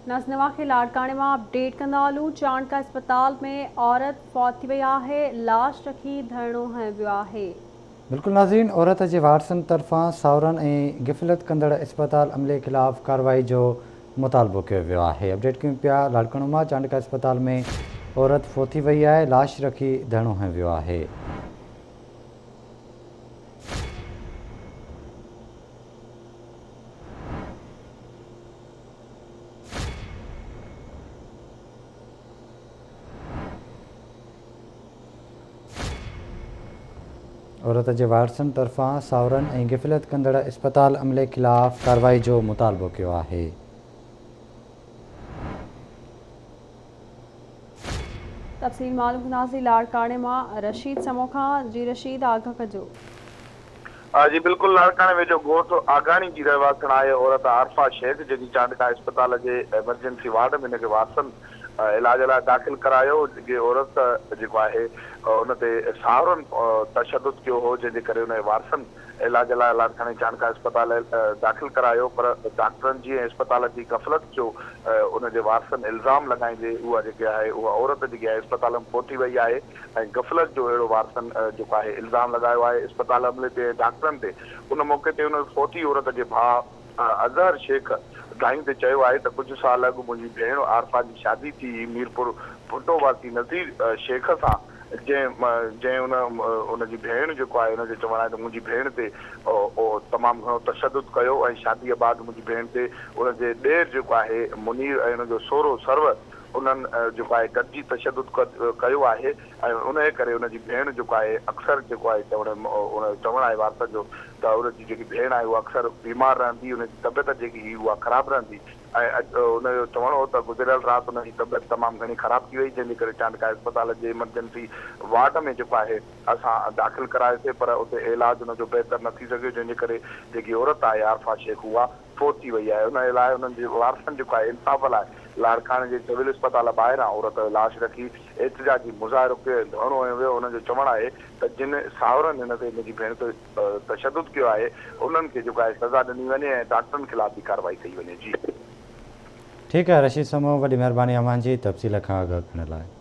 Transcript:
नाज़नवा खे लाड़काने में अपडेट कंदा हलूं। चाणका अस्पताल में औरत फौत थी वई आहे, लाश रखी धरणो हंयो वियो आहे। बिल्कुल नाज़रीन, औरत के वारसन तरफ़ां सावरनि ऐं गिफ़लत कंदड़ अस्पताल अमले खिलाफ़ कार्रवाई जो मुतालबो किया वियो आहे। अपडेट कयूं पिया लाड़काने मां चाणका अस्पताल में औरत फौत थी वई आहे, लाश रखी धरणो हंयो वियो आहे। औरत के वारसन तरफ़ां सावरनि ऐं गिफ़लत कंदड़ अस्पताल अमले खिलाफ़ कार्रवाई जो मुतालबो किया आहे। तफ़सील मालूम कंदासीं लाड़काने में रशीद समोखा। जी रशीद, आगाह कजो। जी बिल्कुल, लाड़काने वेझो ॻोठ आगाणी जी रहवासण आहे औरत आरफा शेख, जेकी चाणका अस्पताल के एमरजेंसी वार्ड में इनके वारसन इलाज लाइ दाख़िल करायो। जेके औरत जेको आहे उन ते सावरनि तशद्दुद कयो हो, जंहिंजे करे उन वारसन इलाज लाइ लाड़काने चाणका अस्पताल दाख़िल करायो, पर डॉक्टरनि जी ऐं अस्पताल जी गफ़लत जो उनजे वारसन इल्ज़ाम लॻाईंदे उहा जेकी आहे उहा औरत जेकी आहे अस्पताल में पहुची वई आहे ऐं गफ़लत जो अहिड़ो वारसन जेको आहे इल्ज़ाम लॻायो आहे अस्पताल अमले ते डॉक्टरनि ते। उन मौक़े ते उन फौती औरत जे भाउ अज़हर शेख ॻाईंदे चयो आहे त कुझु साल अॻु मुंहिंजी भेण आरफा जी शादी थी मीरपुर भुट्टो वासी नज़ीर शेख सां, जंहिं उनजी भेण जेको आहे उनजो चवणु आहे त मुंहिंजी भेण ते तमामु घणो तशद्दुद कयो ऐं शादीअ बाद मुंहिंजी भेण ते उनजे ॾेर जेको आहे मुनीर ऐं उनजो सहुरो सरवर उन्हनि जेको आहे गॾिजी तशद्दुद कयो आहे ऐं उन करे उनजी भेण जेको आहे अक्सर जेको आहे चवणु आहे वारस जो त उनजी जेकी भेण आहे उहा अक्सर बीमार रहंदी, उनजी तबियत जेकी हुई उहा ख़राबु रहंदी ऐं उनजो चवणु हो त गुज़िरियल राति उनजी तबियत तमामु घणी ख़राबु थी वई, जंहिंजे करे चाणका अस्पताल जे इमरजेंसी वार्ड में जेको आहे असां दाख़िल करायोसीं, पर उते इलाज उनजो बहितर न थी सघियो, जंहिंजे करे जेकी औरत आहे आरफा शेख उहा फौत थी वई आहे। उन लाइ उन्हनि जे वारसनि जेको आहे इंसाफ़ लाइ लाड़काने जे सिविल अस्पताल ॿाहिरां औरत लाश रखी एतिजाजी मुज़ाहिरो कयो, धरणो हंयो वियो। उन्हनि जो चवणु आहे त जिन सावरनि हिन ते मुंहिंजी भेण ते तशद्दुद कयो आहे उन्हनि खे जेको आहे सज़ा ॾिनी वञे ऐं डॉक्टरनि ख़िलाफ़ बि कार्रवाई कई वञे। जी ठीक है रशीद समो, वॾी महिरबानी अमान जी तफ़सील खां आगाह करण लाइ।